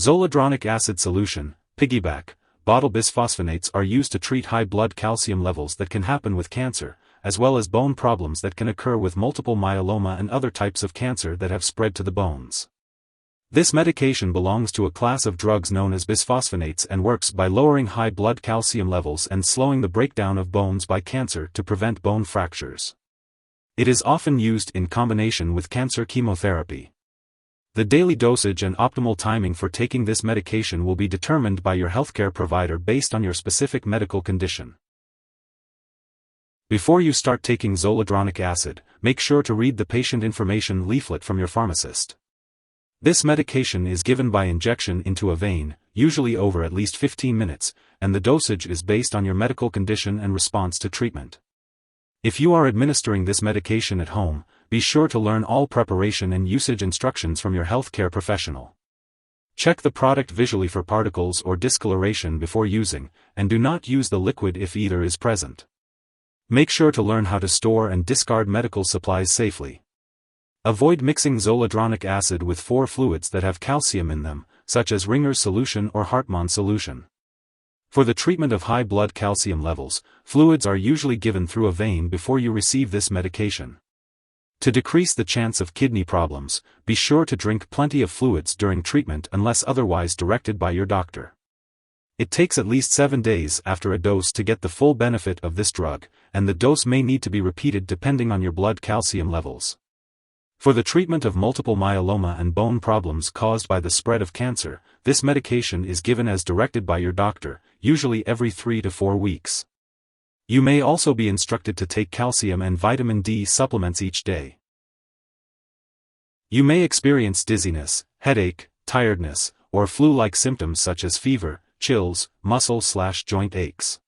Zoledronic acid solution, Piggyback, bottle bisphosphonates are used to treat high blood calcium levels that can happen with cancer, as well as bone problems that can occur with multiple myeloma and other types of cancer that have spread to the bones. This medication belongs to a class of drugs known as bisphosphonates and works by lowering high blood calcium levels and slowing the breakdown of bones by cancer to prevent bone fractures. It is often used in combination with cancer chemotherapy. The daily dosage and optimal timing for taking this medication will be determined by your healthcare provider based on your specific medical condition. Before you start taking zoledronic acid, make sure to read the patient information leaflet from your pharmacist. This medication is given by injection into a vein, usually over at least 15 minutes, and the dosage is based on your medical condition and response to treatment. If you are administering this medication at home, be sure to learn all preparation and usage instructions from your healthcare professional. Check the product visually for particles or discoloration before using, and do not use the liquid if either is present. Make sure to learn how to store and discard medical supplies safely. Avoid mixing zoledronic acid with 4 fluids that have calcium in them, such as Ringer's solution or Hartmann solution. For the treatment of high blood calcium levels, fluids are usually given through a vein before you receive this medication. To decrease the chance of kidney problems, be sure to drink plenty of fluids during treatment unless otherwise directed by your doctor. It takes at least 7 days after a dose to get the full benefit of this drug, and the dose may need to be repeated depending on your blood calcium levels. For the treatment of multiple myeloma and bone problems caused by the spread of cancer, this medication is given as directed by your doctor, usually every 3 to 4 weeks. You may also be instructed to take calcium and vitamin D supplements each day. You may experience dizziness, headache, tiredness, or flu-like symptoms such as fever, chills, muscle/joint aches.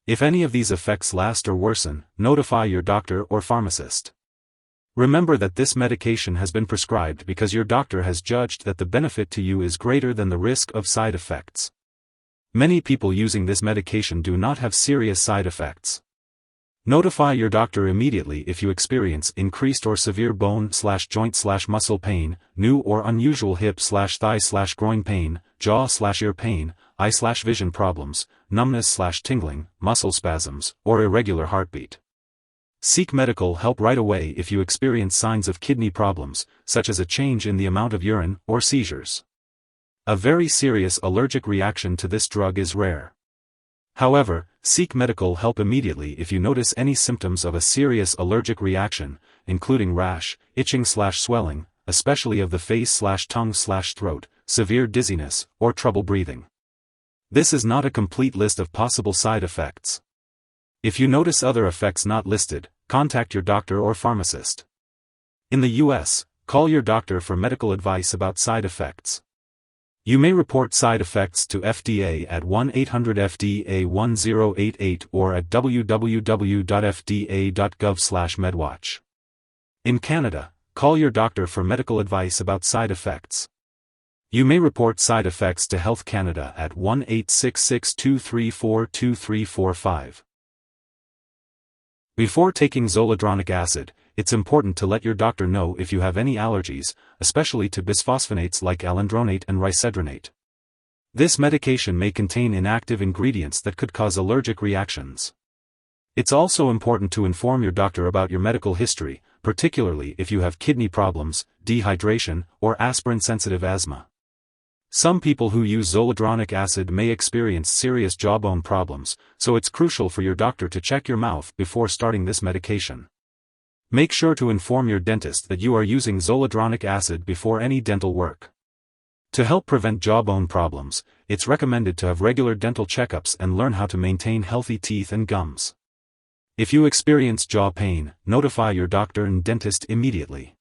If any of these effects last or worsen, notify your doctor or pharmacist. Remember that this medication has been prescribed because your doctor has judged that the benefit to you is greater than the risk of side effects. Many people using this medication do not have serious side effects. Notify your doctor immediately if you experience increased or severe bone/joint/muscle pain, new or unusual hip/thigh/groin pain, jaw/ear pain, eye/vision problems, numbness/tingling, muscle spasms, or irregular heartbeat. Seek medical help right away if you experience signs of kidney problems, such as a change in the amount of urine or seizures. A very serious allergic reaction to this drug is rare. However, seek medical help immediately if you notice any symptoms of a serious allergic reaction, including rash, itching/swelling, especially of the face/tongue/throat, severe dizziness, or trouble breathing. This is not a complete list of possible side effects. If you notice other effects not listed, contact your doctor or pharmacist. In the U.S., call your doctor for medical advice about side effects. You may report side effects to FDA at 1-800-FDA-1088 or at www.fda.gov/medwatch. In Canada, call your doctor for medical advice about side effects. You may report side effects to Health Canada at 1-866-234-2345. Before taking zoledronic acid, it's important to let your doctor know if you have any allergies, especially to bisphosphonates like alendronate and risedronate. This medication may contain inactive ingredients that could cause allergic reactions. It's also important to inform your doctor about your medical history, particularly if you have kidney problems, dehydration, or aspirin-sensitive asthma. Some people who use zoledronic acid may experience serious jawbone problems, so it's crucial for your doctor to check your mouth before starting this medication. Make sure to inform your dentist that you are using zoledronic acid before any dental work. To help prevent jawbone problems, it's recommended to have regular dental checkups and learn how to maintain healthy teeth and gums. If you experience jaw pain, notify your doctor and dentist immediately.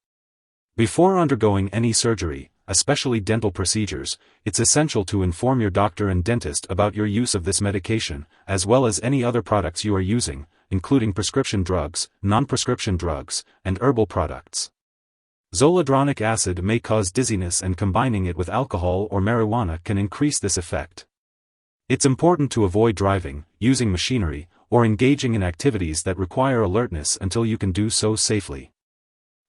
Before undergoing any surgery, especially dental procedures, it's essential to inform your doctor and dentist about your use of this medication, as well as any other products you are using, including prescription drugs, non-prescription drugs, and herbal products. Zoledronic acid may cause dizziness, and combining it with alcohol or marijuana can increase this effect. It's important to avoid driving, using machinery, or engaging in activities that require alertness until you can do so safely.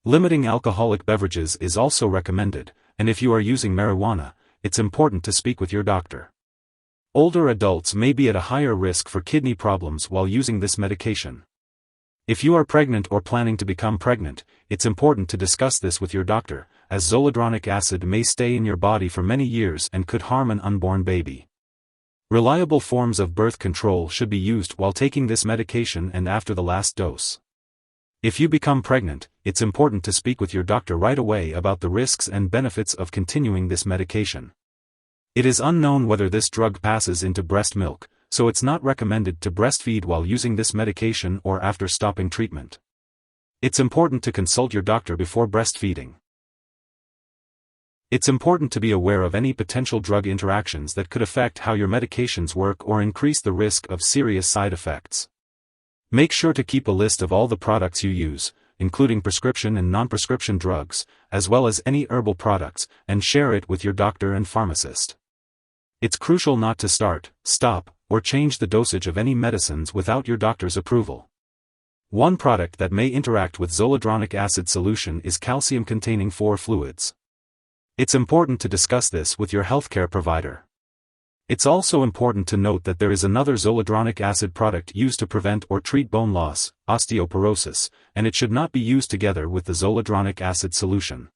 Limiting alcoholic beverages is also recommended, and if you are using marijuana, it's important to speak with your doctor. Older adults may be at a higher risk for kidney problems while using this medication. If you are pregnant or planning to become pregnant, it's important to discuss this with your doctor, as zoledronic acid may stay in your body for many years and could harm an unborn baby. Reliable forms of birth control should be used while taking this medication and after the last dose. If you become pregnant, it's important to speak with your doctor right away about the risks and benefits of continuing this medication. It is unknown whether this drug passes into breast milk, so it's not recommended to breastfeed while using this medication or after stopping treatment. It's important to consult your doctor before breastfeeding. It's important to be aware of any potential drug interactions that could affect how your medications work or increase the risk of serious side effects. Make sure to keep a list of all the products you use, including prescription and non-prescription drugs, as well as any herbal products, and share it with your doctor and pharmacist. It's crucial not to start, stop, or change the dosage of any medicines without your doctor's approval. One product that may interact with zoledronic acid solution is calcium-containing 4 fluids. It's important to discuss this with your healthcare provider. It's also important to note that there is another zoledronic acid product used to prevent or treat bone loss, osteoporosis, and it should not be used together with the zoledronic acid solution.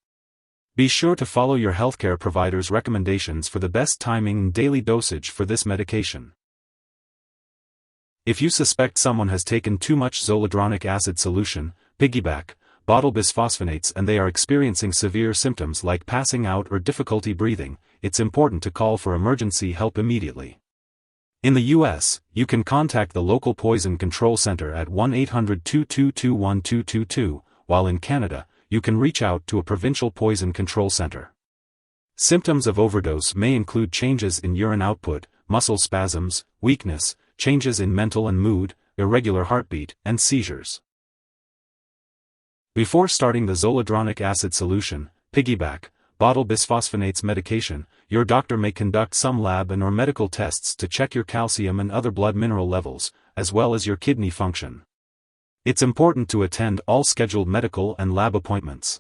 Be sure to follow your healthcare provider's recommendations for the best timing and daily dosage for this medication. If you suspect someone has taken too much zoledronic acid solution, Piggyback, bottle bisphosphonates, and they are experiencing severe symptoms like passing out or difficulty breathing, it's important to call for emergency help immediately. In the U.S., you can contact the local poison control center at 1-800-222-1222, while in Canada, you can reach out to a provincial poison control center. Symptoms of overdose may include changes in urine output, muscle spasms, weakness, changes in mental and mood, irregular heartbeat, and seizures. Before starting the zoledronic acid solution, Piggyback, bottle bisphosphonates medication, your doctor may conduct some lab and/or medical tests to check your calcium and other blood mineral levels, as well as your kidney function. It's important to attend all scheduled medical and lab appointments.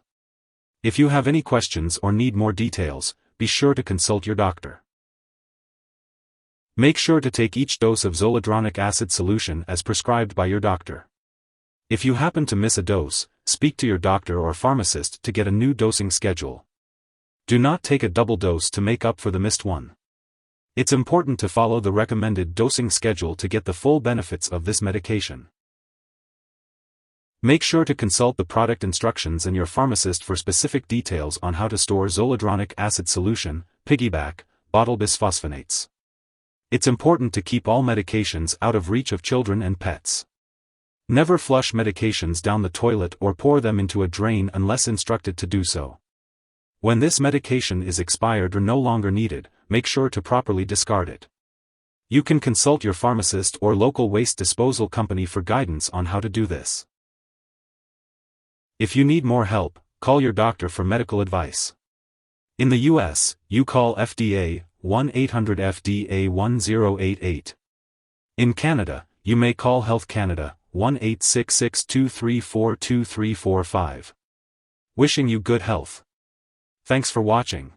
If you have any questions or need more details, be sure to consult your doctor. Make sure to take each dose of zoledronic acid solution as prescribed by your doctor. If you happen to miss a dose, speak to your doctor or pharmacist to get a new dosing schedule. Do not take a double dose to make up for the missed one. It's important to follow the recommended dosing schedule to get the full benefits of this medication. Make sure to consult the product instructions and your pharmacist for specific details on how to store zoledronic acid solution, Piggyback, bottle bisphosphonates. It's important to keep all medications out of reach of children and pets. Never flush medications down the toilet or pour them into a drain unless instructed to do so. When this medication is expired or no longer needed, make sure to properly discard it. You can consult your pharmacist or local waste disposal company for guidance on how to do this. If you need more help, call your doctor for medical advice. In the U.S., you call FDA, 1-800-FDA-1088. In Canada, you may call Health Canada, 1-866-234-2345. Wishing you good health. Thanks for watching.